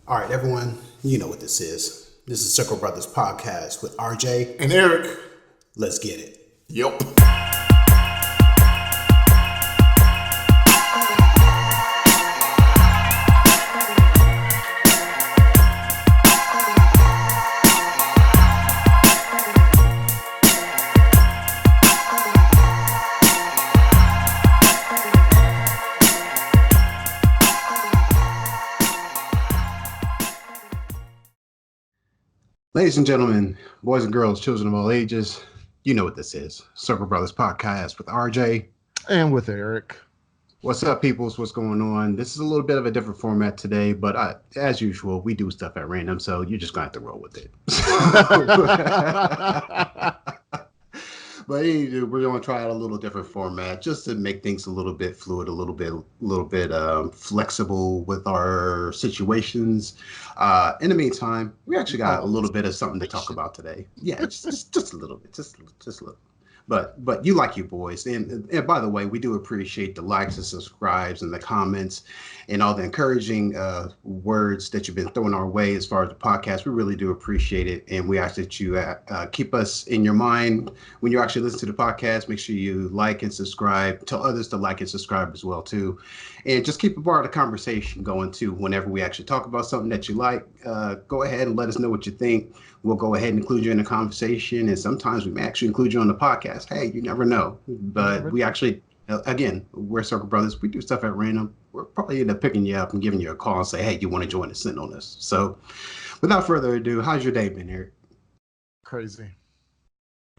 All right, everyone, you know what this is. This is Circle Brothers Podcast with RJ and Eric. Let's get it. Yep. Ladies and gentlemen, boys and girls, children of all ages, you know what this is. Circle Brothers Podcast with RJ. And with Eric. What's up, peoples? What's going on? This is a little bit of a different format today, but as usual, we do stuff at random, so you're just going to have to roll with it. But anyway, we're going to try out a little different format just to make things a little bit fluid, a little bit flexible with our situations. In the meantime, we actually got a little bit of something to talk about today. Yeah, just a little bit, just a little. But you like you boys, and by the way, we do appreciate the likes and subscribes and the comments and all the encouraging words that you've been throwing our way as far as the podcast. We really do appreciate it, and we ask that you keep us in your mind when you actually listen to the podcast. Make sure you like and subscribe. Tell others to like and subscribe as well too, and just keep a part of the conversation going too. Whenever we actually talk about something that you like, go ahead and let us know what you think. We'll go ahead and include you in the conversation, and sometimes we may actually include you on the podcast. Hey, you never know. But we actually, again, we're Circle Brothers. We do stuff at random. We're probably end up picking you up and giving you a call and say, hey, you want to join us in on this? So without further ado, how's your day been, Eric? Crazy.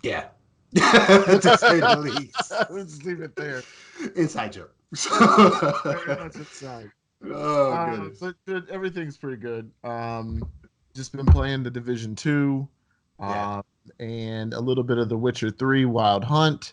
Yeah. To say the least. Let's leave it there. Inside joke. Very much inside. Oh, goodness. But everything's pretty good. Just been playing the Division 2 and a little bit of The Witcher 3 Wild Hunt.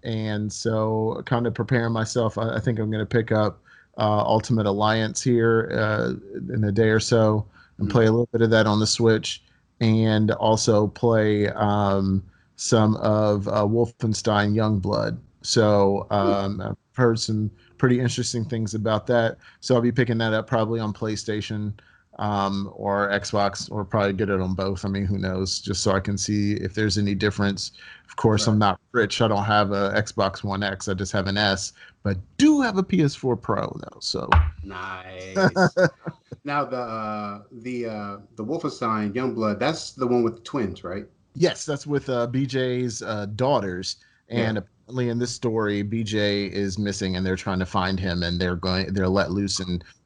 And so kind of preparing myself. I think I'm going to pick up Ultimate Alliance here in a day or so and play a little bit of that on the Switch, and also play some of Wolfenstein Youngblood. So I've heard some pretty interesting things about that. So I'll be picking that up probably on PlayStation or Xbox, or probably get it on both. I mean, who knows? Just so I can see if there's any difference. Of course, right. I'm not rich. I don't have a Xbox One X. I just have an S, but do have a PS4 Pro though. So nice. Now the Wolfenstein Youngblood, that's the one with the twins, right? Yes, that's with BJ's daughters, and apparently in this story, BJ is missing, and they're trying to find him, and they're let loose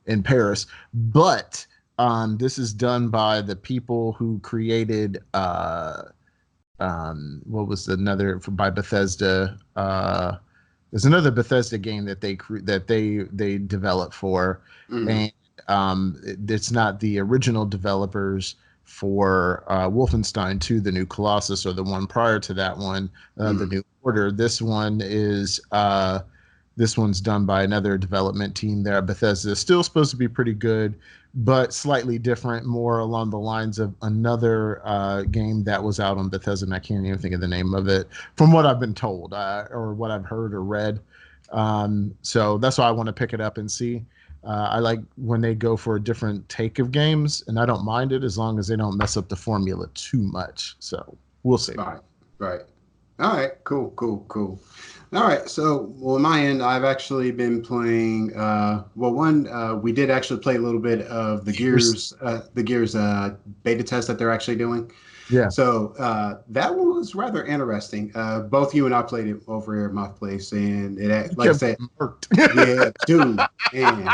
in Paris, but. This is done by the people who created what was by Bethesda. There's another Bethesda game that they developed for, and it's not the original developers for Wolfenstein 2, the New Colossus, or the one prior to that one, the New Order. This one's done by another development team there at Bethesda. Still supposed to be pretty good, but slightly different, more along the lines of another game that was out on Bethesda, and I can't even think of the name of it, from what I've been told or what I've heard or read. So that's why I want to pick it up and see. I like when they go for a different take of games, and I don't mind it as long as they don't mess up the formula too much. So we'll see. Right. All right. Cool. All right, so on my end, I've actually been playing. We did actually play a little bit of the Gears beta test that they're actually doing. Yeah. So that one was rather interesting. Both you and I played it over here at my place, and it, like I said, yeah, dude, man,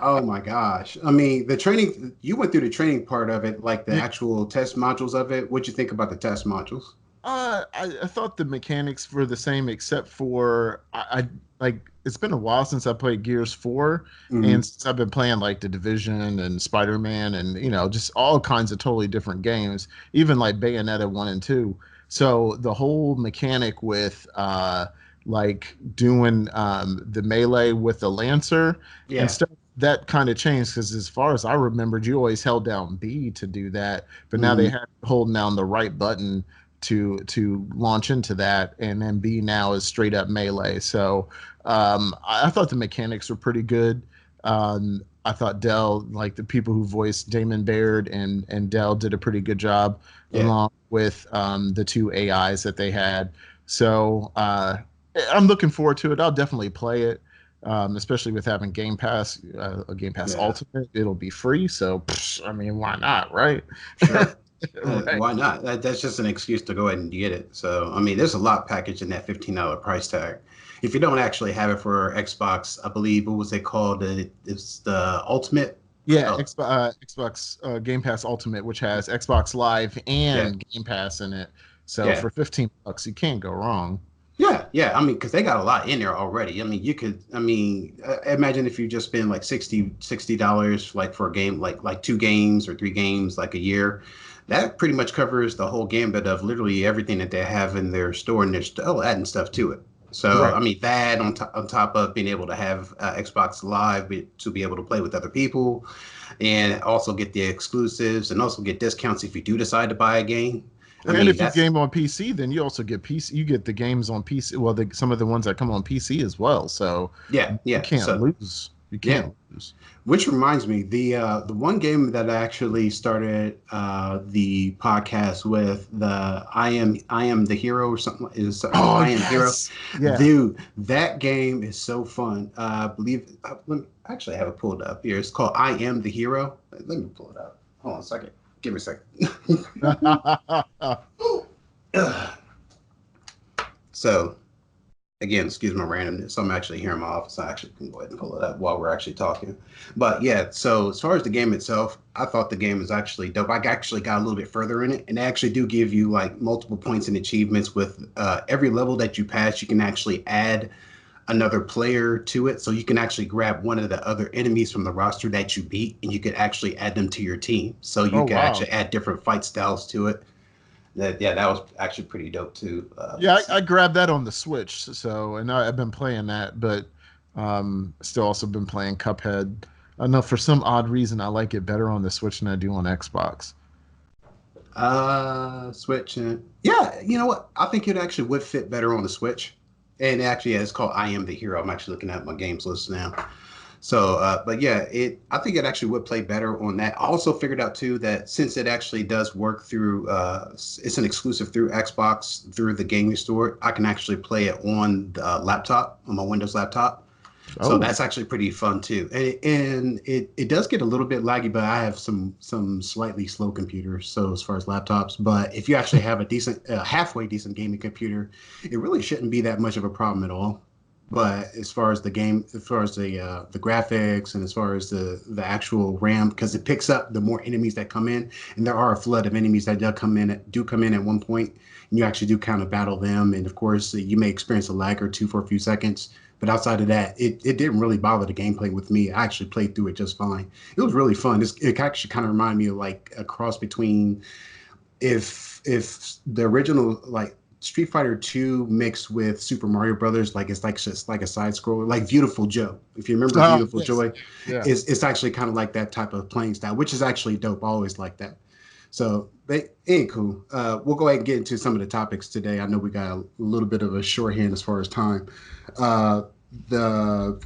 oh my gosh. I mean, the training. You went through the training part of it, like the actual test modules of it. What'd you think about the test modules? I thought the mechanics were the same, except for I like it's been a while since I played Gears 4, and since I've been playing like the Division and Spider-Man and just all kinds of totally different games, even like Bayonetta 1 and 2. So the whole mechanic with like doing the melee with the Lancer and stuff, that kind of changed, because as far as I remembered, you always held down B to do that, but now they have holding down the right button to launch into that, and then B now is straight up melee. So I thought the mechanics were pretty good. I thought Dell, like the people who voiced Damon Baird and Dell, did a pretty good job, Yeah. along with the two AIs that they had. So I'm looking forward to it. I'll definitely play it, especially with having Game Pass, a Game Pass Yeah. Ultimate. It'll be free, so I mean, why not, right? Sure. Right. Why not? That's just an excuse to go ahead and get it. So, I mean, there's a lot packaged in that $15 price tag. If you don't actually have it for Xbox, I believe, what was it called? It's the Ultimate. Yeah, Oh, Xbox Game Pass Ultimate, which has Xbox Live yeah. and Game Pass in it. So Yeah. for $15, you can't go wrong. Yeah, yeah. I mean, because they got a lot in there already. I mean, you could. I mean, imagine if you just spend like $60 like for a game, like two games or three games like a year. That pretty much covers the whole gambit of literally everything that they have in their store, and they're still adding stuff to it. So, Right. I mean, that on top of being able to have Xbox Live to be able to play with other people, and also get the exclusives, and also get discounts if you do decide to buy a game. I And mean, if you that's game on PC, then you also get PC. You get the games on PC. Well, some of the ones that come on PC as well. So yeah, you yeah. can't So lose. You yeah. can't lose. Which reminds me, the one game that I actually started the podcast with, the I am the hero or something, is Oh I am hero. yes, yeah. Dude, that game is so fun. I believe let me actually have it pulled up here. It's called I Am the Hero. Let me pull it up. Hold on a second. Give me a second. So again, excuse my randomness. I'm actually here in my office. I actually can go ahead and pull it up while we're actually talking. But yeah, so as far as the game itself, I thought the game was actually dope. I actually got a little bit further in it, and they actually do give you like multiple points and achievements with every level that you pass. You can actually add another player to it, so you can actually grab one of the other enemies from the roster that you beat, and you could actually add them to your team. So you Oh can wow. actually add different fight styles to it. That yeah, that was actually pretty dope too. Yeah, I grabbed that on the Switch. So and I've been playing that, but still also been playing Cuphead. I know for some odd reason I like it better on the Switch than I do on Xbox. Switch and yeah, you know what? I think it actually would fit better on the Switch. And actually, yeah, it's called I Am the Hero. I'm actually looking at my games list now. So, but yeah, I think it actually would play better on that. I also figured out too that since it actually does work through, it's an exclusive through Xbox through the gaming store. I can actually play it on the laptop, on my Windows laptop. So Oh, that's actually pretty fun too. And it does get a little bit laggy, but I have some slightly slow computers. So as far as laptops, but if you actually have a decent, halfway decent gaming computer, it really shouldn't be that much of a problem at all. But as far as the game, as far as the graphics and as far as the actual RAM, because it picks up the more enemies that come in, and there are a flood of enemies that do come in at one point, and you actually do kind of battle them, and of course you may experience a lag or two for a few seconds. But outside of that, it didn't really bother the gameplay with me. I actually played through it just fine. It was really fun. It actually kind of reminded me of like a cross between if the original like Street Fighter 2 mixed with Super Mario Brothers, like it's like just like a side scroller, like Beautiful Joe. If you remember Beautiful yes, Joy, yeah. it's actually kind of like that type of playing style, which is actually dope. I always like that. So they ain't cool. We'll go ahead and get into some of the topics today. I know we got a little bit of a shorthand as far as time. Uh, the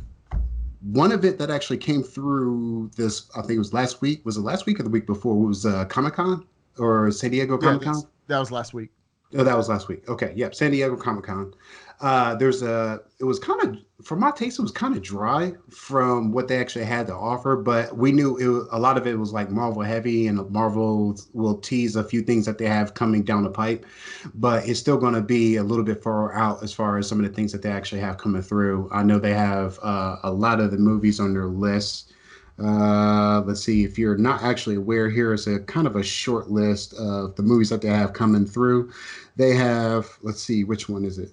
one event that actually came through this, I think it was last week. Was it last week or the week before? It was Comic Con or San Diego Yeah, Comic Con? that was last week. Oh, that was last week. Okay, yep, San Diego Comic Con. It was kind of, for my taste, it was kind of dry from what they actually had to offer, but we knew a lot of it was like Marvel heavy, and Marvel will tease a few things that they have coming down the pipe, but it's still going to be a little bit far out as far as some of the things that they actually have coming through. I know they have a lot of the movies on their list. Let's see, if you're not actually aware, here is a kind of a short list of the movies that they have coming through. They have, let's see, which one is it?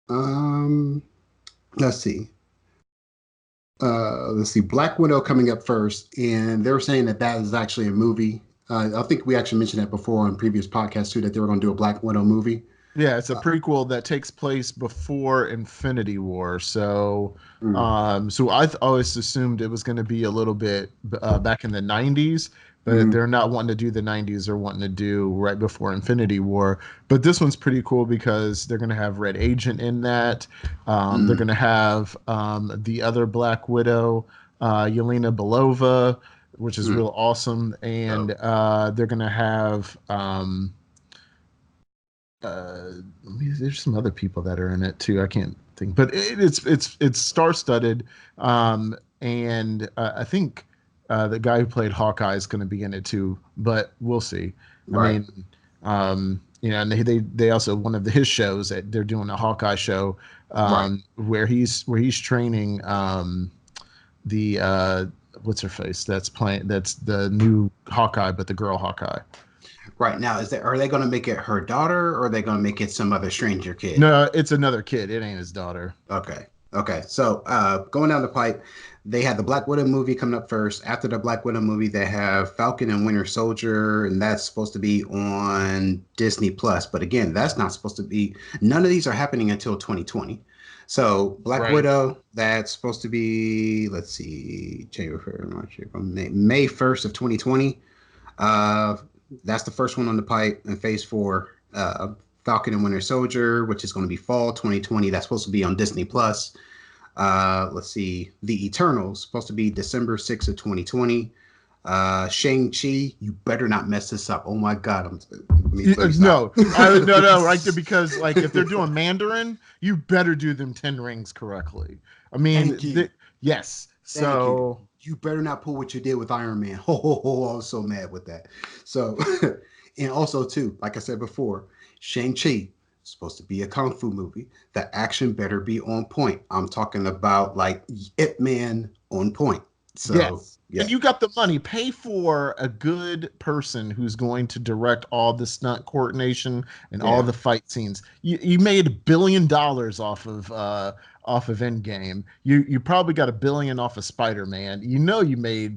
Um, let's see. Let's see, Black Widow coming up first, and they were saying that that is actually a movie. I think we actually mentioned that before on previous podcasts too, that they were going to do a Black Widow movie. Yeah, it's a Uh, prequel that takes place before Infinity War. So, mm, so I always assumed it was going to be a little bit back in the '90s, but mm, they're not wanting to do the '90s. They're wanting to do right before Infinity War. But this one's pretty cool because they're going to have Red Agent in that. They're mm, going to have the other Black Widow. Yelena Belova, which is Hmm. real awesome, and Oh, they're gonna have there's some other people that are in it too. I can't think, but it's star studded, and I think the guy who played Hawkeye is going to be in it too. But we'll see. I right, mean, and they also one of his shows that they're doing a Hawkeye show right. where he's training the what's her face that's the new Hawkeye, but the girl Hawkeye. Right now, are they going to make it her daughter, or are they going to make it some other stranger kid? No, it's another kid. It ain't his daughter. Okay. Okay. So going down the pipe, they had the Black Widow movie coming up first. After the Black Widow movie, they have Falcon and Winter Soldier, and that's supposed to be on Disney Plus. But again, that's not supposed to be, none of these are happening until 2020. So Black Right. Widow, that's supposed to be, let's see, January, February, March, April, May 1st of 2020. Uh, that's the first one on the pipe in phase four. Falcon and Winter Soldier, which is going to be fall 2020. That's supposed to be on Disney Plus. Let's see, The Eternals, supposed to be December 6th of 2020. Shang-Chi, you better not mess this up. Oh my God, let me stop. No, no, right there, because like if they're doing Mandarin, you better do them 10 rings correctly. I mean, Thank you. yes. Thank you. So You better not pull what you did with Iron Man. Ho, ho, ho. I was so mad with that. So, and also, too, like I said before, Shang-Chi is supposed to be a kung fu movie. The action better be on point. I'm talking about like Ip Man on point. So, yes. yeah, And you got the money. Pay for a good person who's going to direct all the stunt coordination and all yeah, the fight scenes. You made $1 billion off of Endgame. You probably got $1 billion off of Spider-Man. You know you made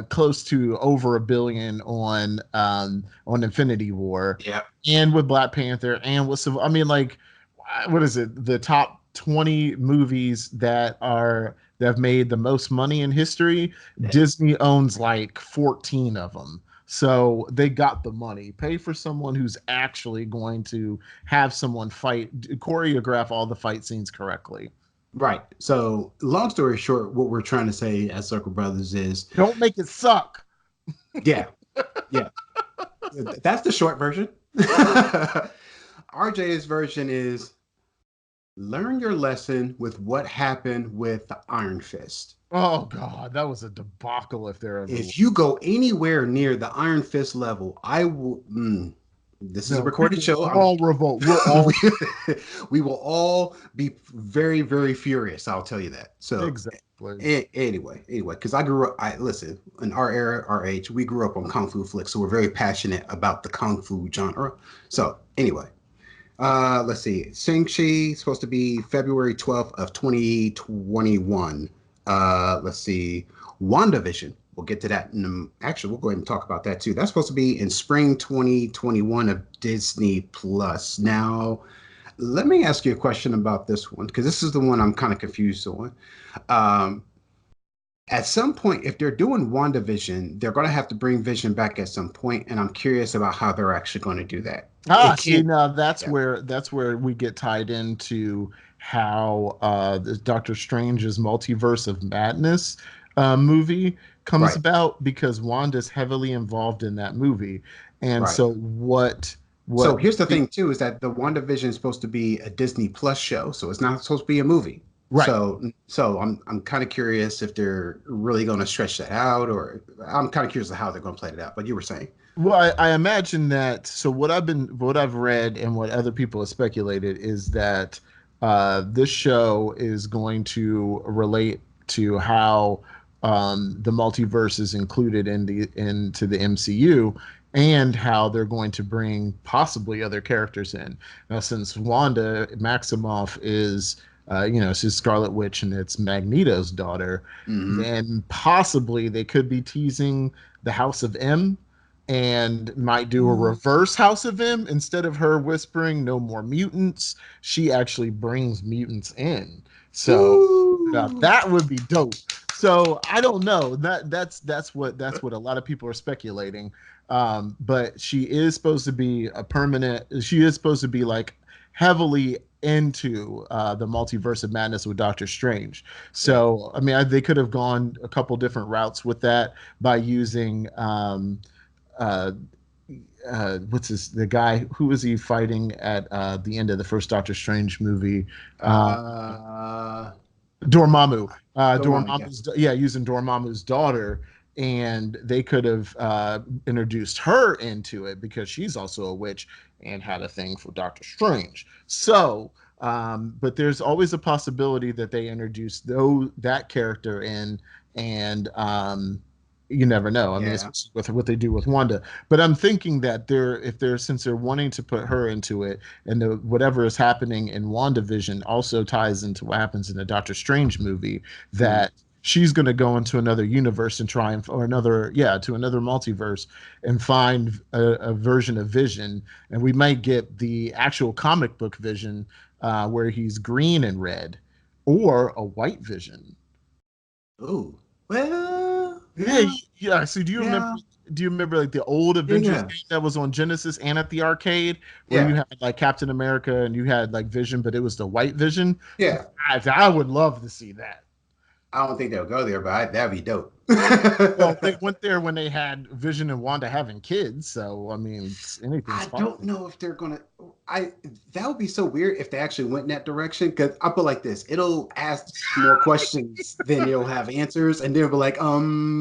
close to over $1 billion on Infinity War, yeah, and with Black Panther, and with Civil. I mean, like, what is it? The top 20 movies that have made the most money in history, yeah. Disney owns like 14 of them. So they got the money. Pay for someone who's actually going to have someone choreograph all the fight scenes correctly. Right. So, long story short, what we're trying to say as Circle Brothers is, Don't make it suck. yeah, yeah, that's the short version. RJ's version is learn your lesson with what happened with the Iron Fist. Oh God, that was a debacle if there ever was. If you go anywhere near the Iron Fist level, I will. This is a No, we recorded will show. all revolt. We'll all We will all be very, very furious. I'll tell you that. So, exactly. anyway, because I grew up. I listen in our era, our age, we grew up on kung fu flicks, so we're very passionate about the kung fu genre. So, anyway, let's see. Shang-Chi supposed to be February 12th of 2021. Let's see. WandaVision. We'll get to that. Actually, we'll go ahead and talk about that too. That's supposed to be in spring 2021 of Disney Plus. Now, let me ask you a question about this one because this is the one I'm kind of confused on. Um, at some point, if they're doing WandaVision, they're going to have to bring Vision back at some point, and I'm curious about how they're actually going to do that. Ah, It see can't. now that's Yeah. where we get tied into how the Doctor Strange's Multiverse of Madness movie comes Right. about, because Wanda's heavily involved in that movie, and Right. so what So here's the thing too, is that the WandaVision is supposed to be a Disney Plus show, so it's not supposed to be a movie. right. So I'm kind of curious if they're really going to stretch that out, or I'm kind of curious of how they're going to play it out. But you were saying, Well, I imagine that. So what I've read and what other people have speculated is that this show is going to relate to how the multiverse is included into the MCU, and how they're going to bring possibly other characters in. Now, since Wanda Maximoff is she's Scarlet Witch and it's Magneto's daughter, hmm, then possibly they could be teasing the House of M, and might do a ooh, reverse House of M. Instead of her whispering no more mutants, she actually brings mutants in. So now ooh, that would be dope. So I don't know. That's what a lot of people are speculating. But she is supposed to be a permanent. She is supposed to be like heavily into the multiverse of madness with Doctor Strange. Yeah. So, I mean, they could have gone a couple different routes with that by using uh, what's the guy who was he fighting at the end of the first Doctor Strange movie? Uh, Uh, Dormammu. Dormammu, yeah. Dormammu's yeah, using Dormammu's daughter, and they could have introduced her into it because she's also a witch and had a thing for Doctor Strange. So, but there's always a possibility that they introduce that character in, and you never know. I mean, Yeah. especially with what they do with Wanda. But I'm thinking that if they're since they're wanting to put her into it, and whatever is happening in WandaVision also ties into what happens in the Doctor Strange movie, Hmm. that she's going to go into another universe and try and or another to another multiverse and find a version of Vision, and we might get the actual comic book Vision where he's green and red, or a white Vision. Ooh. Well, Yeah, yeah, yeah. So do you remember? yeah, Do you remember like the old yeah, Avengers yeah, game that was on Genesis and at the arcade, where you yeah. had like Captain America and you had like Vision, but it was the white Vision? Yeah. I would love to see that. I don't think they'll go there, but that'd be dope. Well, they went there when they had Vision and Wanda having kids, so I mean, anything's I don't possible. know if they're gonna. I That would be so weird if they actually went in that direction. Because I put like this, it'll ask more questions than it'll have answers, and they'll be like,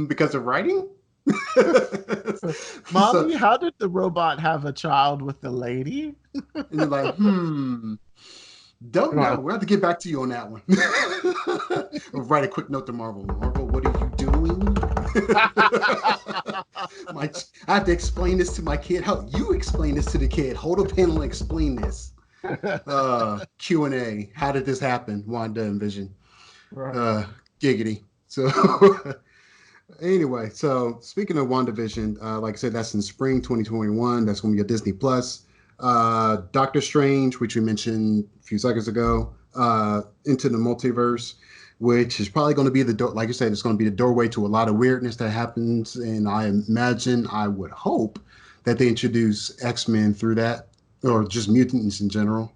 because of writing. So, Mommy, how did the robot have a child with the lady? and they're like, don't know. We'll have to get back to you on that one. Or write a quick note to Marvel. Marvel, what are you doing? I have to explain this to my kid. How you explain this to the kid? Hold a panel and explain this. Q&A. How did this happen? Wanda and Vision. Right. Uh, Giggity. So anyway, so speaking of WandaVision, like I said, that's in spring 2021. That's going to be a Disney Plus. Doctor Strange, which we mentioned a few seconds ago, into the multiverse, which is probably going to be the door. Like you said, it's going to be the doorway to a lot of weirdness that happens. And I would hope that they introduce X-Men through that, or just mutants in general.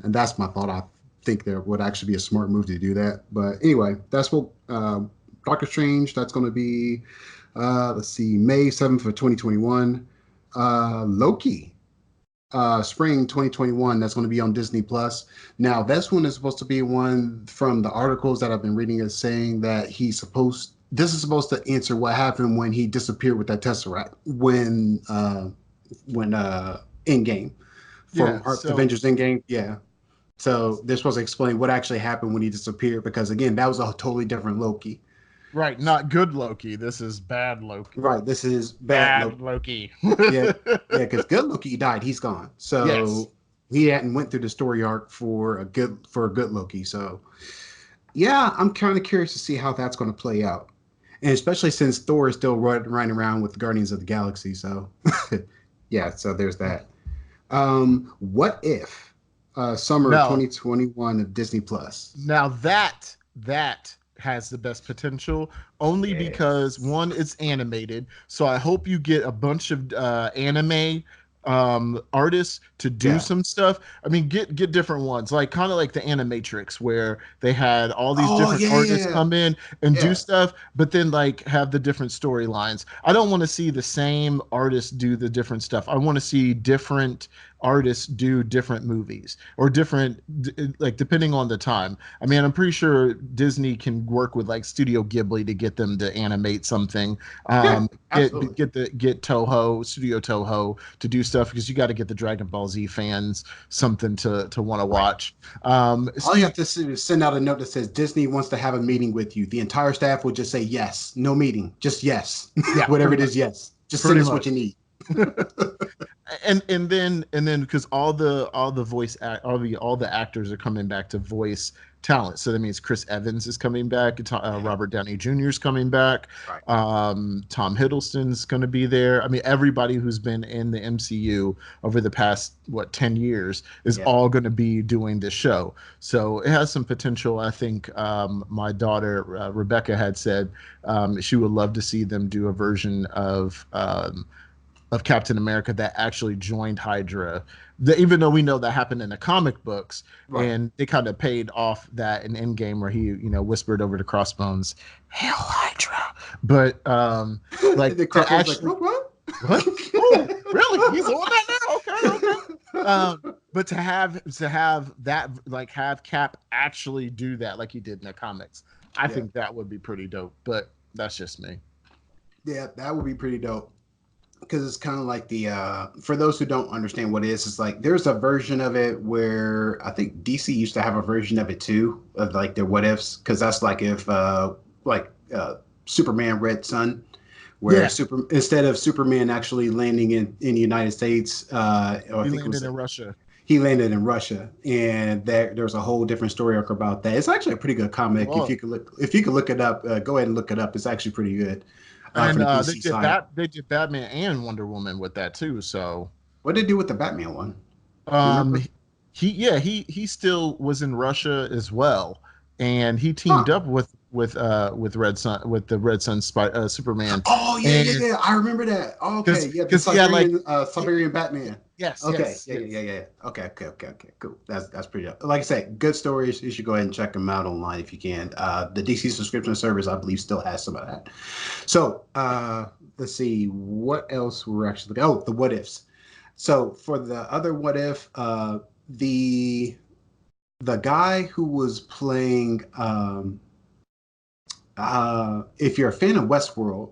And that's my thought. I think there would actually be a smart move to do that. But anyway, that's what Doctor Strange. That's going to be, let's see, May 7th of 2021. Loki, spring 2021. That's going to be on Disney Plus. Now, this one is supposed to be one from the articles that I've been reading is saying that this is supposed to answer what happened when he disappeared with that Tesseract when Endgame Yeah. from So Avengers Endgame. Yeah. So they're supposed to explain what actually happened when he disappeared because again, that was a totally different Loki. right, not good Loki. This is bad Loki. Right. This is bad Bad Loki. Loki. Yeah. Yeah. Because good Loki died. He's gone. Yes. So he hadn't went through the story arc for a good Loki. So yeah, I'm kind of curious to see how that's going to play out. And especially since Thor is still running around with the Guardians of the Galaxy. So yeah, so there's that. What if summer of No. 2021 of Disney Plus? Now that has the best potential only because Yes. one, it's animated. So I hope you get a bunch of anime artists to do Yeah. some stuff. I mean, get different ones, like kind of like the Animatrix, where they had all these Oh different yeah, yeah, artists yeah. come in and do Yeah. stuff, but then like have the different storylines. I don't want to see the same artists do the different stuff. I want to see different artists do different movies or different like depending on the time. I mean, I'm pretty sure Disney can work with like Studio Ghibli to get them to animate something. Yeah, um absolutely. get Toho, Studio Toho to do stuff because you got to get the Dragon Ball Z fans something to want to Right. watch. All you Speak have to do is send out a note that says Disney wants to have a meeting with you. The entire staff will just say yes, no meeting, just yes, Yeah, whatever pretty it much, is, yes. Just send pretty us what you much. need. And then because all the voice all the actors are coming back to voice talent, so that means Chris Evans is coming back, Yeah. Robert Downey Jr. is coming back, Right. Tom Hiddleston's going to be there. I mean, everybody who's been in the MCU over the past 10 years is Yeah. all going to be doing this show, so it has some potential. I think my daughter Rebecca had said she would love to see them do a version of Captain America that actually joined Hydra. Even though we know that happened in the comic books, Right. and they kind of paid off that in Endgame where he, whispered over to Crossbones, "Hail Hydra!" But like The to Crossbone's like, actually, what? what? Oh, really? He's on that now? Okay, okay. But to have that, like, have Cap actually do that like he did in the comics, I Yeah. think that would be pretty dope. But that's just me. Yeah, that would be pretty dope. Because it's kind of like for those who don't understand what it is, it's like there's a version of it where I think DC used to have a version of it too, of like their what ifs. Because that's like if like Superman Red Sun, where Yeah, super instead of Superman actually landing in the United States, or I he think it landed was in Russia. he landed in Russia, and there's a whole different story arc about that. It's actually a pretty good comic. Whoa. If you could look it up, go ahead and look it up. It's actually pretty good for And the they DC did side. Batman and Wonder Woman with that too. So What did they do with the Batman one? Do you um, remember? he still was in Russia as well, and he teamed Huh. up with Red Sun, with the Red Sun Superman, Oh yeah, yeah, and yeah. I remember that. Oh, okay, yeah, the because he had like Siberian Batman. yes, Okay, yes, yeah, yeah, yes. yeah, yeah. Okay, okay, okay, okay. Cool. That's pretty. Like I said, good stories. You should go ahead and check them out online if you can. The DC subscription service, I believe, still has some of that. So let's see what else we're actually looking. Oh, the what ifs. So for the other what if, the the guy who was playing, if you're a fan of Westworld,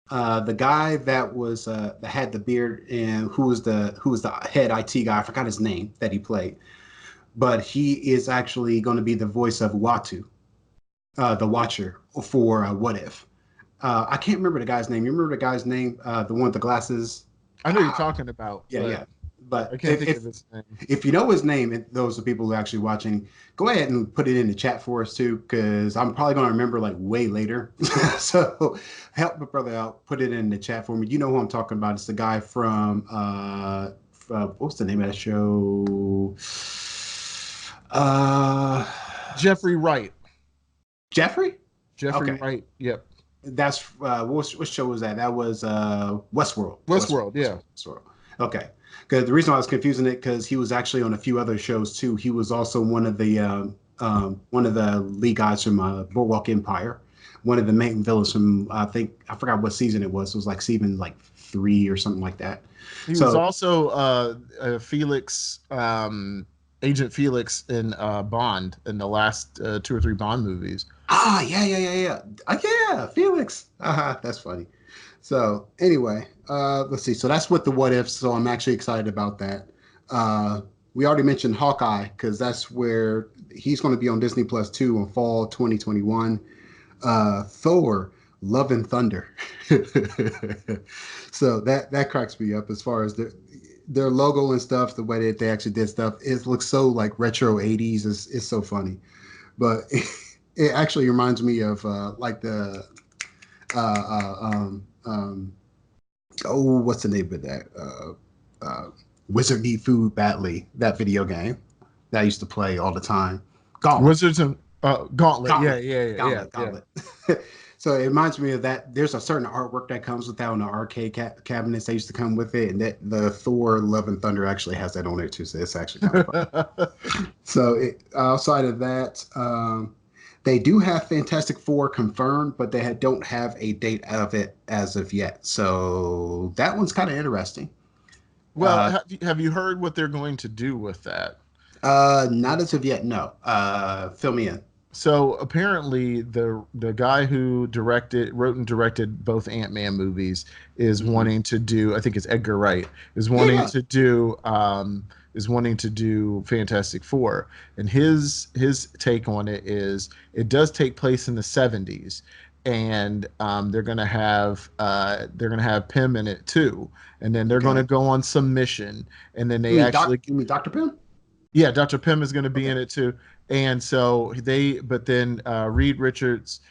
the guy that had the beard and who was the head IT guy. I forgot his name that he played, but he is actually going to be the voice of Watu, the Watcher for What If. I can't remember the guy's name. You remember the guy's name? The one with the glasses. I know you're Ah, talking about, yeah, but yeah. I But can't think of his name. if you know his name, and those are people who are actually watching, go ahead and put it in the chat for us too, because I'm probably going to remember like way later. So help my brother out. Put it in the chat for me. You know who I'm talking about? It's the guy from what's the name of that show? Uh, Jeffrey Wright. Jeffrey. Jeffrey Okay, Wright. Yep. that's what show was that? That was Westworld. Westworld. Yeah. Westworld. Okay, because the reason I was confusing it because he was actually on a few other shows too. He was also one of the lead guys from Boardwalk Empire, one of the main villains from I think I forgot what season it was. It was like season like 3 or something like that. He was So also Felix, Agent Felix in Bond in the last two or three Bond movies. yeah, yeah, yeah, yeah, yeah, Felix. That's funny. So anyway, let's see. So that's what the what ifs. So I'm actually excited about that. Uh, we already mentioned Hawkeye because that's where he's going to be on Disney Plus 2 in fall 2021. Thor, Love and Thunder. So that cracks me up as far as their logo and stuff. The way that they actually did stuff, it looks so like retro 80s. It's so funny, but it actually reminds me of like the uh, uh, um, um, oh, what's the name of that? Wizard Need Food Badly, that video game that I used to play all the time. Gauntlet, Wizards and Gauntlet. Yeah, Gauntlet, yeah, yeah, yeah, Gauntlet, yeah. Gauntlet. So it reminds me of that. There's a certain artwork that comes with that on the arcade cabinets that used to come with it, and that the Thor Love and Thunder actually has that on there too. So it's actually kind of fun. So outside of that, they do have Fantastic Four confirmed, but they don't have a date of it as of yet. So that one's kind of interesting. Well, Uh, have you heard what they're going to do with that? not as of yet. No. Fill me in. So apparently, the guy who wrote and directed both Ant-Man movies is Hmm. wanting to do. I think it's Edgar Wright is Yeah, wanting yeah. to do Fantastic Four, and his take on it is it does take place in the '70s, and they're gonna have Pym in it too, and then they're gonna Okay. go on some mission, and then they actually You mean Doctor Pym? yeah, Dr. Pym is going to be Okay. in it too. And so but then Reed Richards,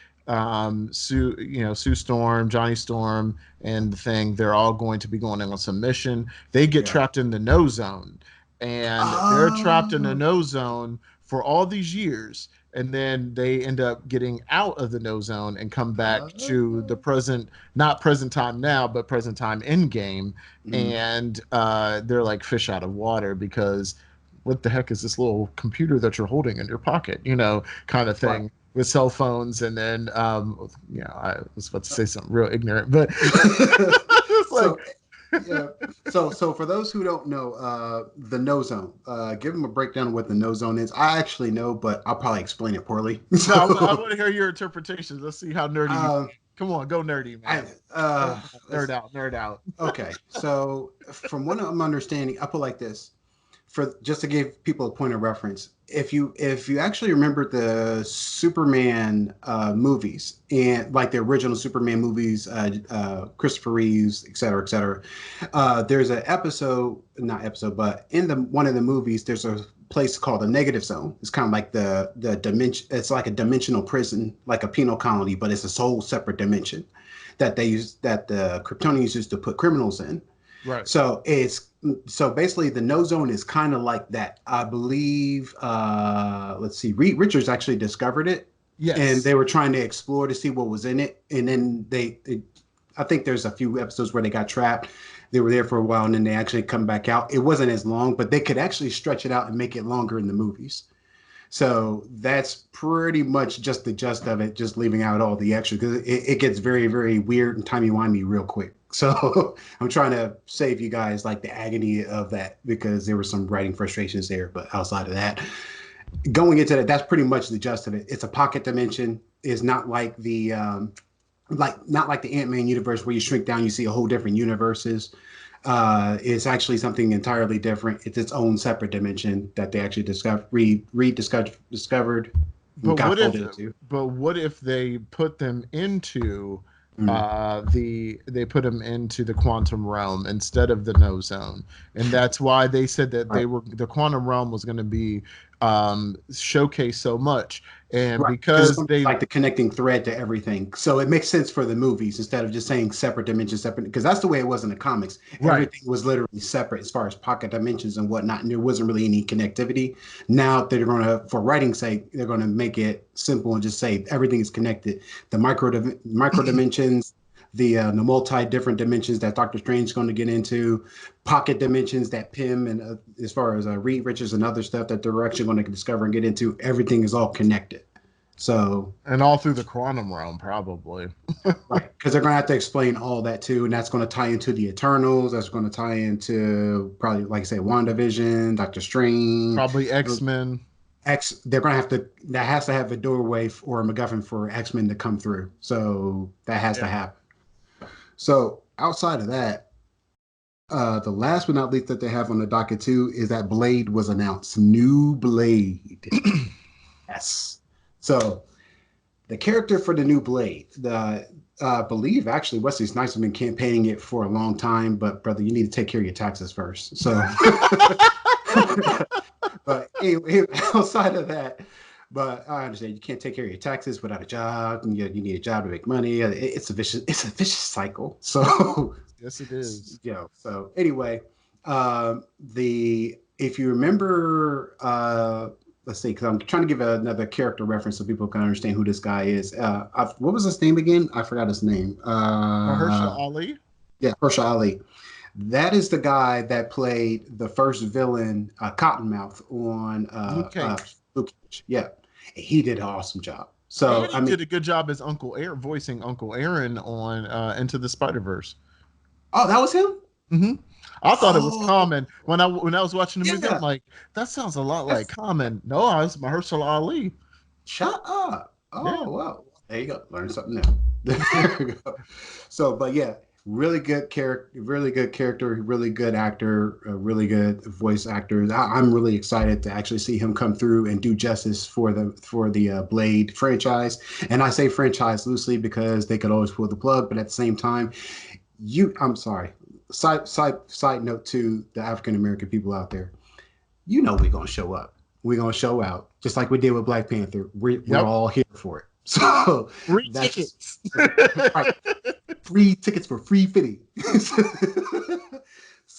Sue Storm, Johnny Storm, and the thing, they're all going to be going on some mission. They get Yeah. trapped in the no zone, and they're trapped in the Oh, no zone for all these years. and then they end up getting out of the no zone and come back to the Uh, present, not present time now, but present time in game, mm, and they're like fish out of water because what the heck is this little computer that you're holding in your pocket, kind of right. thing with cell phones. And then I was about to say something real ignorant, but it's like, So yeah. So for those who don't know, the no zone, give them a breakdown of what the no zone is. I actually know, but I'll probably explain it poorly. no, I So want to hear your interpretations. Let's see how nerdy you um, come on, go nerdy, I man. Nerd out, nerd out. okay. So from what I'm understanding, I put like this. For just to give people a point of reference, if you actually remember the Superman movies and like the original Superman movies, Christopher Reeves, et cetera, there's an episode, not episode, but in the one of the movies, there's a place called the negative zone. It's kind of like the dimension. It's like a dimensional prison, like a penal colony, but it's a whole separate dimension that they use that the Kryptonians used to put criminals in. Right. So basically the no zone is kind of like that. I believe let's see, Reed Richards actually discovered it and Yes. they were trying to explore to see what was in it. And then I think there's a few episodes where they got trapped. They were there for a while and then they actually come back out. It wasn't as long, but they could actually stretch it out and make it longer in the movies. So that's pretty much just the gist of it, just leaving out all the extra because it gets very, very weird and timey-wimey real quick. So I'm trying to save you guys like the agony of that because there were some writing frustrations there. But outside of that, going into that, that's pretty much the gist of it. It's a pocket dimension. It's not like the not like the Ant-Man universe where you shrink down, you see a whole different universes. It's actually something entirely different. It's its own separate dimension that they actually discovered and But got what pulled if into. but what if they put them into Mm, they put them into the quantum realm instead of the no zone? And that's why they said that right. the quantum realm was going to be showcased so much. And Right, because it's because going to be they like the connecting thread to everything. So it makes sense for the movies instead of just saying separate dimensions, separate. Because that's the way it was in the comics. right. Everything was literally separate as far as pocket dimensions and whatnot, and there wasn't really any connectivity. Now they're going to, for writing's sake, they're going to make it simple and just say everything is connected. The micro dimensions, the multi different dimensions that Doctor Strange is going to get into, pocket dimensions that Pym and as far as Reed Richards and other stuff that they're actually going to discover and get into, everything is all connected. So, And all through the quantum realm, probably. right, because they're going to have to explain all that too, and that's going to tie into the Eternals. That's going to tie into probably, like I say, WandaVision, Doctor Strange. Probably X-Men. They're going to have to. That has to have a doorway or a MacGuffin for X-Men to come through. So that has to Yeah. happen. So outside of that, the last but not least that they have on the docket too is that Blade was announced. New Blade. Yes. So the character for the new Blade, the believe actually Wesley Snipes has been campaigning it for a long time, but brother, you need to take care of your taxes first. So, but anyway, outside of that, but I understand you can't take care of your taxes without a job, and you need a job to make money. It's a vicious cycle. So, Yes, it is. so anyway, the if you remember, let's see, because I'm trying to give another character reference so people can understand who this guy is. What was his name again? I forgot his name. Mahershala Ali. Yeah, Hershel Ali. That is the guy that played the first villain, Cottonmouth, on Luke Cage. Luke Cage. Yeah, he did an awesome job. So And I he mean, did a good job as Uncle Aaron, voicing Uncle Aaron on Into the Spider-Verse. oh, that was him. hmm I thought it was Oh, Common when I was watching the movie. I'm yeah. like, that sounds a lot like That's Common. No, it's Mahershala Ali. shut up. Yeah, Oh, wow. There you go. Learn something new. There you go. So, but yeah, really good character, really good actor, really good voice actor. I'm really excited to actually see him come through and do justice for the Blade franchise. And I say franchise loosely because they could always pull the plug, but at the same time, I'm sorry. Side note to the African American people out there, we're gonna show up. We're gonna show out, just like we did with Black Panther. We're yep. all here for it. So Free that's just tickets. right. Free tickets for free fitting.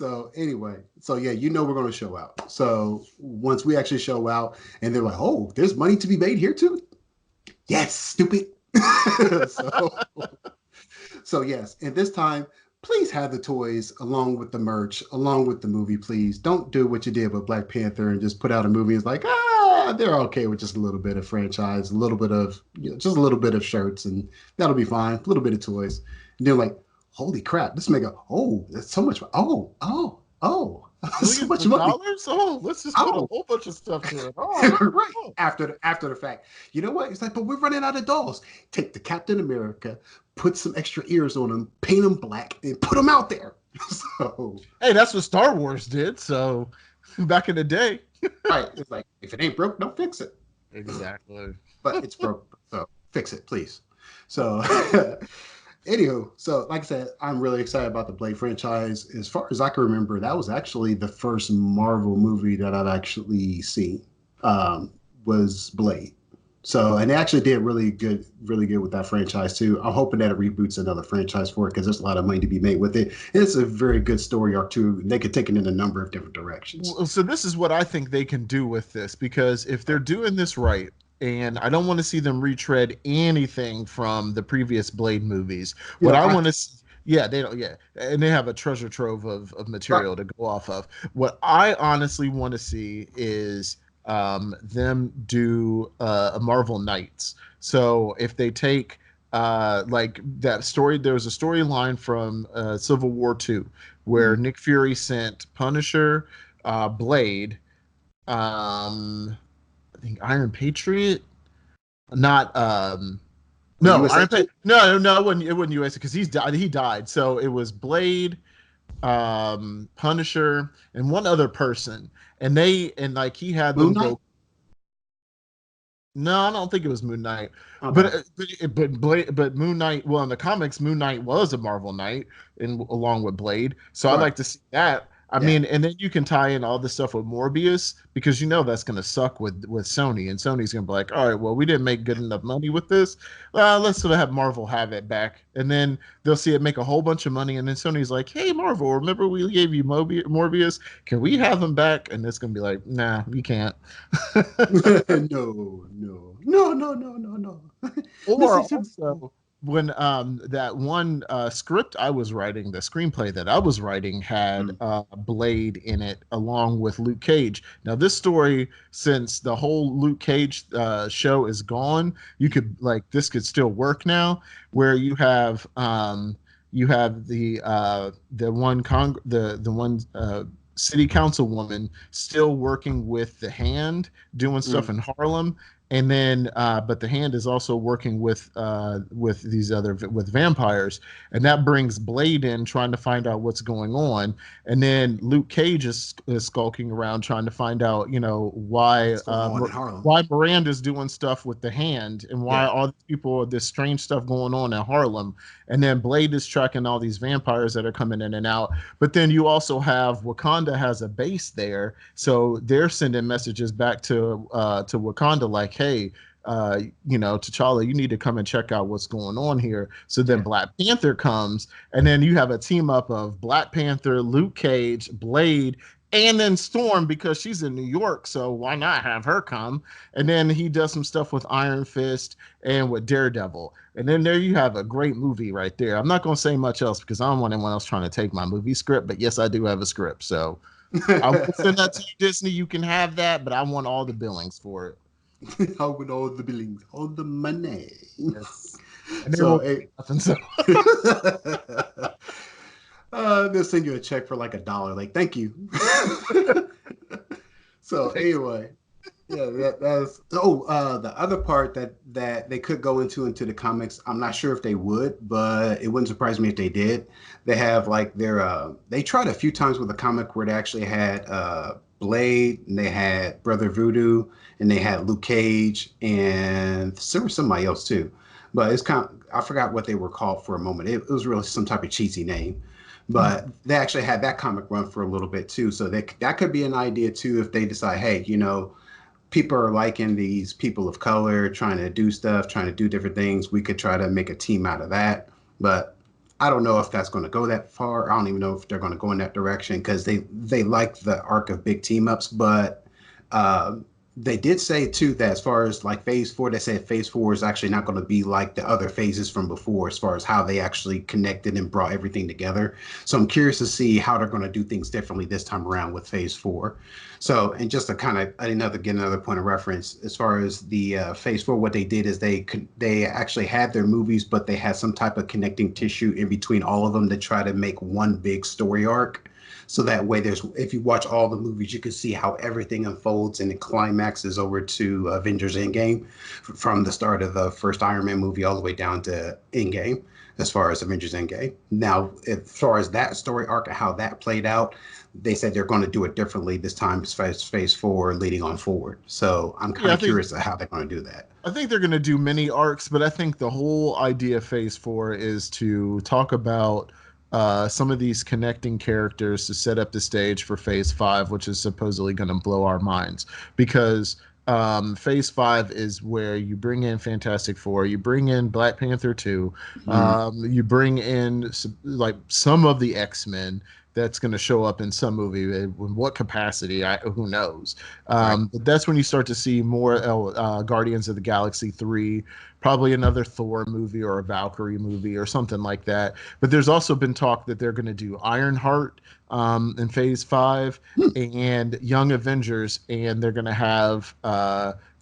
So anyway, so yeah, we're going to show out. So once we actually show out, and they're like, "Oh, there's money to be made here too." Yes, stupid. so so yes, and this time, please have the toys along with the merch, along with the movie. Please don't do what you did with Black Panther and just put out a movie. It's like they're okay with just a little bit of franchise, a little bit of just a little bit of shirts, and that'll be fine. A little bit of toys, and they're like, holy crap, this mega, oh, that's so much, oh, so Millions much of money. dollars? Oh, let's just put a Oh, whole bunch of stuff to it. Oh, right oh. after the fact. You know what? It's like, but we're running out of dolls. Take the Captain America, put some extra ears on them, paint them black, and put them out there. So, Hey, that's what Star Wars did. So back in the day. right, it's like if it ain't broke, don't fix it. Exactly. But it's broke, so fix it, please. So, anywho, so like I said, I'm really excited about the Blade franchise. As far as I can remember, that was actually the first Marvel movie that I've actually seen. Was Blade. So, and they actually did really good with that franchise too. I'm hoping that it reboots another franchise for it because there's a lot of money to be made with it. And it's a very good story arc too. They could take it in a number of different directions. So this is what I think they can do with this, because if they're doing this right, and I don't want to see them retread anything from the previous Blade movies. You What know, I I want to see, yeah, they don't, yeah, and they have a treasure trove of right, material to go off of. What I honestly want to see is them do a Marvel Knights. So if they take like that story, there was a storyline from Civil War II where Nick Fury sent Punisher, Blade, I think Iron Patriot, not no USA Iron too. Patriot, no, it wasn't USA because he died. So it was Blade, Punisher, and one other person, and like he had Moon them Knight. go. No, I don't think it was Moon Knight, but Okay, but Moon Knight. Well, in the comics, Moon Knight was a Marvel Knight, along with Blade. So I'd right, like to see that. I yeah. mean, and then you can tie in all the stuff with Morbius, because that's going to suck with Sony, and Sony's going to be like, all right, well, we didn't make good enough money with this. Let's sort of have Marvel have it back, and then they'll see it make a whole bunch of money, and then Sony's like, hey, Marvel, remember we gave you Morbius? Can we have them back? And it's going to be like, nah, you can't. No. Or Listen to me. also, when that one script I was writing, the screenplay that I was writing had Mm, Blade in it along with Luke Cage. Now this story, since the whole Luke Cage show is gone, you could like this could still work now, where you have the one city councilwoman still working with the Hand, doing stuff mm. in Harlem, and then but the Hand is also working with these other with vampires, and that brings Blade in trying to find out what's going on, and then Luke Cage is skulking around trying to find out why What's going on in Harlem? why Miranda's doing stuff with the Hand, and why Yeah. all these people, this strange stuff going on in Harlem, and then Blade is tracking all these vampires that are coming in and out. But then you also have Wakanda has a base there, so they're sending messages back to Wakanda like, hey, T'Challa, you need to come and check out what's going on here. So then Yeah. Black Panther comes, and then you have a team up of Black Panther, Luke Cage, Blade, and then Storm, because she's in New York, so why not have her come? And then he does some stuff with Iron Fist and with Daredevil. And then there you have a great movie right there. I'm not going to say much else because I don't want anyone else trying to take my movie script, but yes, I do have a script. So I will send that to you, Disney. You can have that, but I want all the billings for it. How with all the billings, all the money. Yes. And there So, will hey, be nothing. So they'll send you a check for like $1. Like, thank you. So anyway, yeah, that's the other part that they could go into the comics. I'm not sure if they would, but it wouldn't surprise me if they did. They have like they tried a few times with a comic where they actually had Blade, and they had Brother Voodoo, and they had Luke Cage, and there was somebody else too. But it's kind of, I forgot what they were called for a moment. It was really some type of cheesy name. But they actually had that comic run for a little bit too. So that could be an idea too if they decide, hey, people are liking these people of color trying to do stuff, trying to do different things. We could try to make a team out of that. But I don't know if that's going to go that far. I don't even know if they're going to go in that direction because they like the arc of big team ups, but uh, they did say too that as far as like phase four, they said phase four is actually not going to be like the other phases from before, as far as how they actually connected and brought everything together. So I'm curious to see how they're going to do things differently this time around with phase four. So, and just to kind of get another point of reference, as far as the phase four, what they did is they actually had their movies, but they had some type of connecting tissue in between all of them to try to make one big story arc. So that way, there's if you watch all the movies, you can see how everything unfolds and it climaxes over to Avengers Endgame, from the start of the first Iron Man movie all the way down to Endgame, as far as Avengers Endgame. Now, as far as that story arc and how that played out, they said they're going to do it differently this time, as phase four leading on forward. So I'm kind Yeah, of curious of how they're going to do that. I think they're going to do mini arcs, but I think the whole idea of Phase Four is to talk about some of these connecting characters to set up the stage for Phase Five, which is supposedly going to blow our minds. Because Phase Five is where you bring in Fantastic Four, you bring in Black Panther 2, Mm, you bring in like some of the X-Men. That's going to show up in some movie. In what capacity? Who knows? right. But that's when you start to see more Guardians of the Galaxy 3, probably another Thor movie or a Valkyrie movie or something like that. But there's also been talk that they're going to do Ironheart in Phase 5 Hmm. and Young Avengers, and they're going to have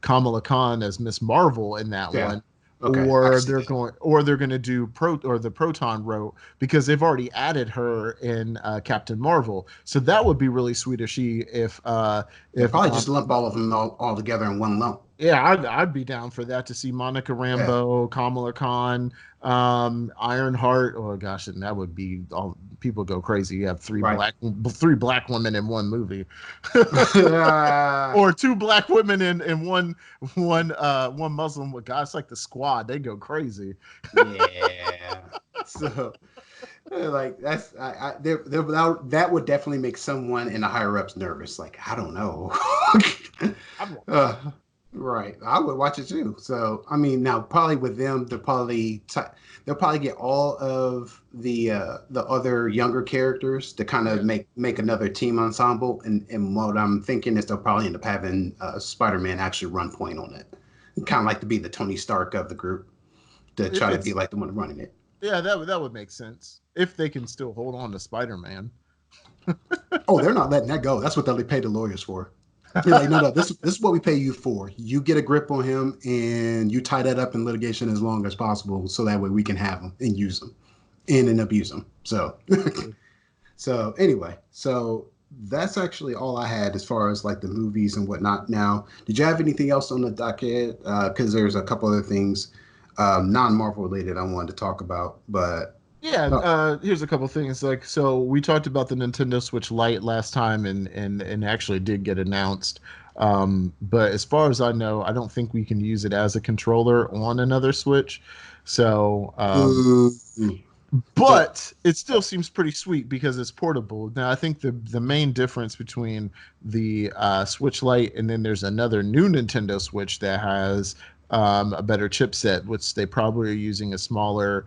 Kamala Khan as Miss Marvel in that Yeah. one. Okay. I can see that. Or they're going to do the Proton Row because they've already added her in Captain Marvel. So that would be really sweet if she They'll if probably just lump all of them all together in one lump. yeah, I'd be down for that to see Monica Yeah. Rambeau, Kamala Khan, Ironheart. Oh gosh, and that would be all people go crazy. You have Right. three black women in one movie, Uh, or two black women in one Muslim. Gosh, it's like the Squad. They go crazy. yeah. So, like that would definitely make someone in the higher ups nervous. Like, I don't know. I'd watch it. uh, right. I would watch it too. So, I mean, now probably with them, they'll probably get all of the other younger characters to kind of Yeah. make another team ensemble. And what I'm thinking is they'll probably end up having Spider-Man actually run point on it, kind of like to be the Tony Stark of the group, to try to be It's like the one running it. yeah, that would make sense if they can still hold on to Spider-Man. Oh, they're not letting that go. That's what they pay the lawyers for. You're like, no, no, this is what we pay you for. You get a grip on him and you tie that up in litigation as long as possible, so that way we can have him and use him and abuse him. So, so anyway, so that's actually all I had as far as like the movies and whatnot. Now, did you have anything else on the docket? Because there's a couple other things, non-Marvel related, I wanted to talk about, but Yeah, no. here's a couple things. Like, so we talked about the Nintendo Switch Lite last time, and actually did get announced. But as far as I know, I don't think we can use it as a controller on another Switch. So, Ooh. So, but it still seems pretty sweet because it's portable. Now, I think the main difference between the Switch Lite and then there's another new Nintendo Switch that has a better chipset, which they probably are using a smaller,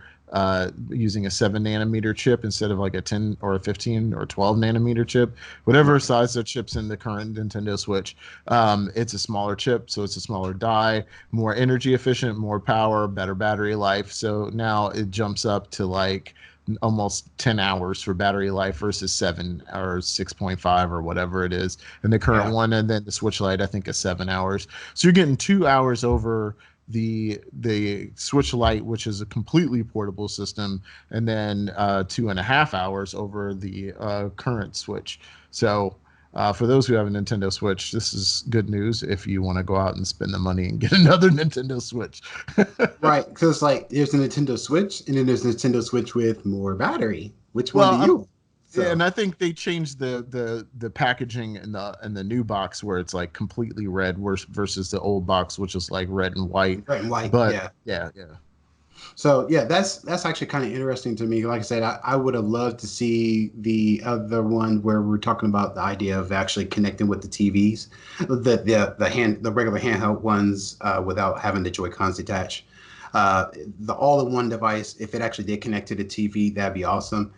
using a 7 nanometer chip instead of like a 10 or a 15 or 12 nanometer chip, whatever right. size the chips in the current Nintendo Switch. It's a smaller chip, so it's a smaller die, more energy efficient, more power, better battery life. So now it jumps up to like almost 10 hours for battery life versus 7 or 6.5 or whatever it is. And the current Yeah. one, and then the Switch Lite, I think is 7 hours. So you're getting 2 hours over the Switch Lite, which is a completely portable system, and then 2.5 hours over the current Switch. So for those who have a Nintendo Switch, this is good news if you want to go out and spend the money and get another Nintendo Switch. Right. Because like there's a Nintendo Switch and then there's a Nintendo Switch with more battery. Which one Well, do you want? yeah, and So I think they changed the packaging in the new box where it's like completely red versus the old box, which is like red and white. red and white, But yeah. yeah, yeah. So yeah, that's actually kind of interesting to me. Like I said, I would have loved to see the other one where we're talking about the idea of actually connecting with the TVs, the regular handheld ones without having the Joy Cons attached. Uh, the all-in-one device, if it actually did connect to the TV, that'd be awesome.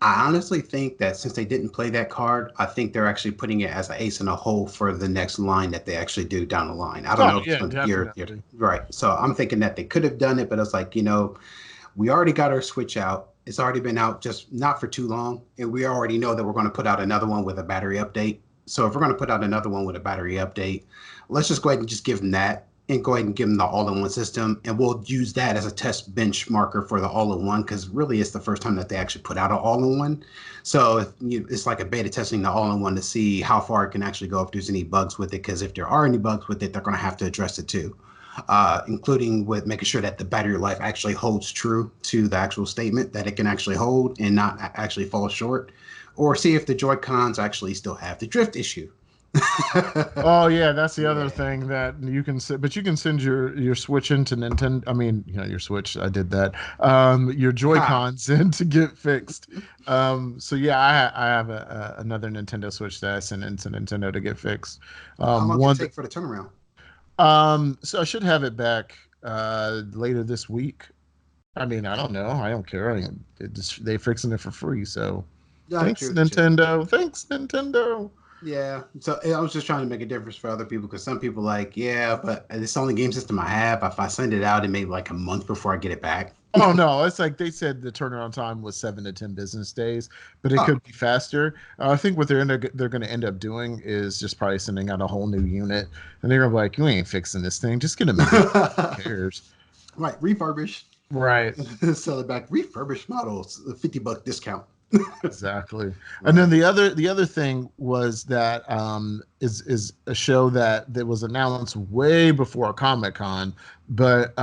I honestly think that since they didn't play that card, I think they're actually putting it as an ace in a hole for the next line that they actually do down the line. I don't Oh know if it's yeah, going to be definitely. right. So I'm thinking that they could have done it, but it's like, we already got our Switch out. It's already been out just not for too long. And we already know that we're going to put out another one with a battery update. So if we're going to put out another one with a battery update, let's just go ahead and just give them that and go ahead and give them the all-in-one system. And we'll use that as a test benchmarker for the all-in-one because really it's the first time that they actually put out an all-in-one. So it's like a beta testing the all-in-one to see how far it can actually go if there's any bugs with it. Because if there are any bugs with it, they're going to have to address it too. Including with making sure that the battery life actually holds true to the actual statement that it can actually hold and not actually fall short, or see if the Joy Cons actually still have the drift issue. Oh yeah, that's the other Yeah. thing that you can but you can send your Switch into Nintendo. I mean, your Switch. I did that. Your Joy Ha. Cons in to get fixed. So yeah, I have another Nintendo Switch that I sent into Nintendo to get fixed. How long did it One. take for the turnaround? So I should have it back later this week. I mean, I don't know. I don't care. They fixing it for free. So Yeah, thanks, true, true. Nintendo. Thanks, Nintendo. Yeah. So I was just trying to make a difference for other people because some people like, yeah, but it's the only game system I have. If I send it out, it may be like a month before I get it back. Oh no, it's like they said the turnaround time was 7 to 10 business days, but it Oh. could be faster. I think what they're going to end up doing is just probably sending out a whole new unit, and they're gonna be like, "You ain't fixing this thing. Just get a mini. Who cares?" Right, refurbished. Right. Sell it back. Refurbished models, a $50 discount. Exactly. And then Right. the other thing was that is a show that was announced way before Comic Con, but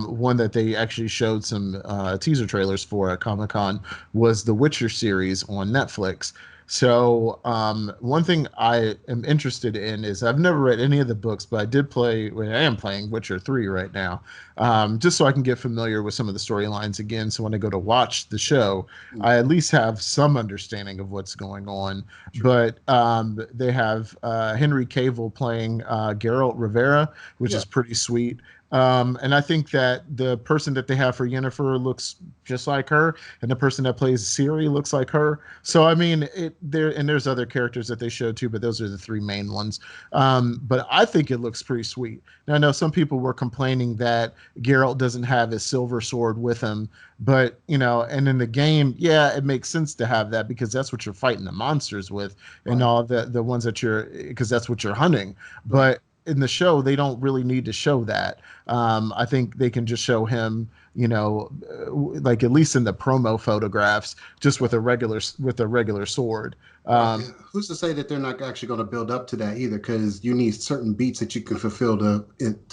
one that they actually showed some teaser trailers for at Comic Con was the Witcher series on Netflix. So one thing I am interested in is I've never read any of the books, but I did play. Well, I am playing Witcher 3 right now, just so I can get familiar with some of the storylines again. So when I go to watch the show, Mm, I at least have some understanding of what's going on. true. But they have Henry Cavill playing Geralt Rivera, which Yeah. is pretty sweet. And I think that the person that they have for Yennefer looks just like her, and the person that plays Ciri looks like her. So I mean, there's other characters that they showed too, but those are the three main ones. But I think it looks pretty sweet. Now I know some people were complaining that Geralt doesn't have his silver sword with him, but and in the game, yeah, it makes sense to have that because that's what you're fighting the monsters with, and Right. all the ones that because that's what you're hunting. Right. But in the show, they don't really need to show that. I think they can just show him, like at least in the promo photographs, just Right. with a regular sword. Right. Um, Who's to say that they're not actually going to build up to that either? Because you need certain beats that you can fulfill to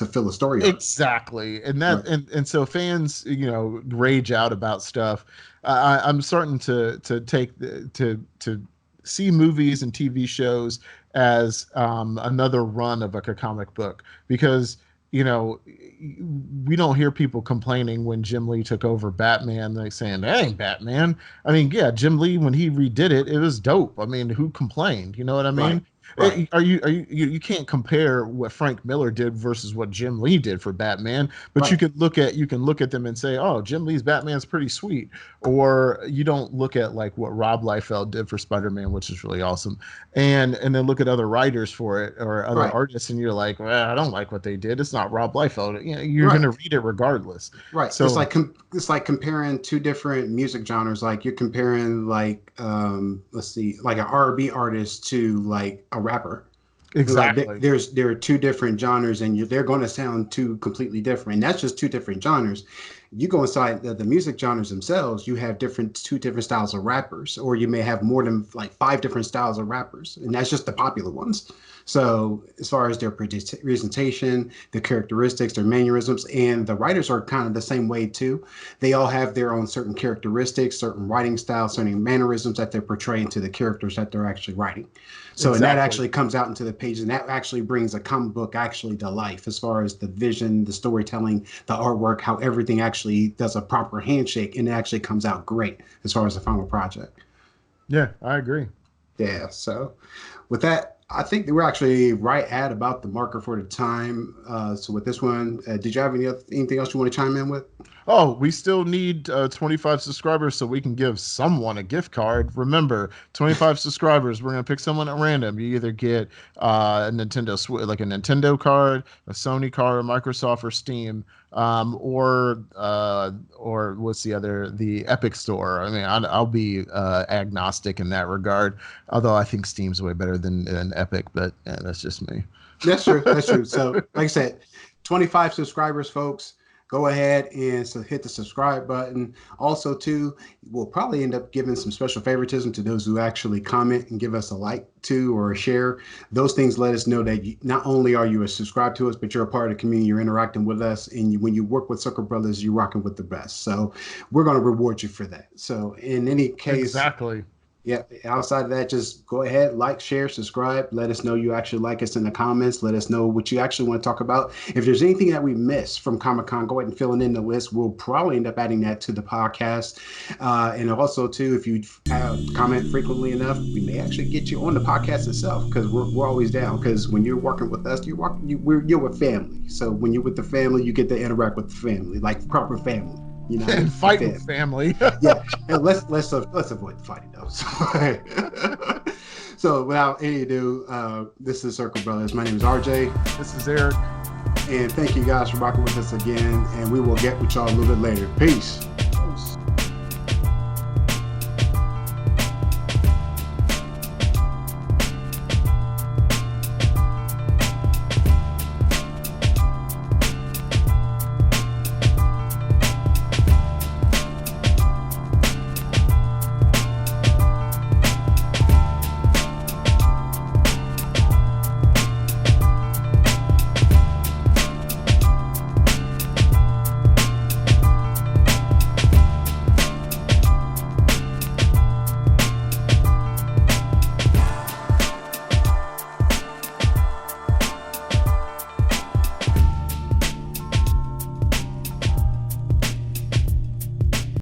fill a story arc. Exactly, and Right. so fans, rage out about stuff. I'm starting to take to see movies and TV shows as another run of like a comic book because you know we don't hear people complaining when Jim Lee took over Batman, like saying that ain't Batman. I mean, yeah, Jim Lee when he redid it, it was dope. I mean, who complained? You know what I Right. mean? Right. You can't compare what Frank Miller did versus what Jim Lee did for Batman, but Right. you can look at them and say, oh, Jim Lee's Batman's pretty sweet, or you don't look at like what Rob Liefeld did for Spider-Man, which is really awesome, and then look at other writers for it or other Right. artists, and you're like, well, I don't like what they did. It's not Rob Liefeld. You're Right. gonna read it regardless. Right. It's So like it's like comparing two different music genres. Like you're comparing like let's see, like an R&B artist to like a rapper. Like exactly, there are two different genres, and they're going to sound two completely different. And that's just two different genres. You go inside the music genres themselves, you have two different styles of rappers, or you may have more than like five different styles of rappers, and that's just the popular ones. So as far as their presentation, the characteristics, their mannerisms, and the writers are kind of the same way too. They all have their own certain characteristics, certain writing styles, certain mannerisms that they're portraying to the characters that they're actually writing. So, and that exactly. actually comes out into the page, and that actually brings a comic book actually to life as far as the vision, the storytelling, the artwork, how everything actually does a proper handshake, and it actually comes out great as far as the final project. Yeah, I agree. Yeah. So, with that, I think that we're actually right at about the marker for the time. So with this one, did you have anything else you want to chime in with? Oh, we still need 25 subscribers so we can give someone a gift card. Remember, 25 subscribers. We're gonna pick someone at random. You either get a like a Nintendo card, a Sony card, a Microsoft or Steam, or what's the other? The Epic Store. I mean, I'll be agnostic in that regard. Although I think Steam's way better than Epic, but yeah, that's just me. That's true. That's true. So, like I said, 25 subscribers, folks. Go ahead and hit the subscribe button. Also, too, we'll probably end up giving some special favoritism to those who actually comment and give us a like to or a share. Those things let us know that not only are you a subscribe to us, but you're a part of the community. You're interacting with us, and when you work with Sucker Brothers, you're rocking with the best. So we're going to reward you for that. So in any case, exactly. Yeah, outside of that, just go ahead, like, share, subscribe. Let us know you actually like us in the comments. Let us know what you actually want to talk about. If there's anything that we missed from Comic-Con, go ahead and fill it in the list. We'll probably end up adding that to the podcast. And also, too, if you comment frequently enough, we may actually get you on the podcast itself, because we're always down. Because when you're working with us, you're with family. So when you're with the family, you get to interact with the family, like proper family. You know, and fight with family. Yeah, and let's avoid fighting though. So without any ado, this is Circle Brothers. My name is RJ. This is Eric. And thank you guys for rocking with us again. And we will get with y'all a little bit later. Peace.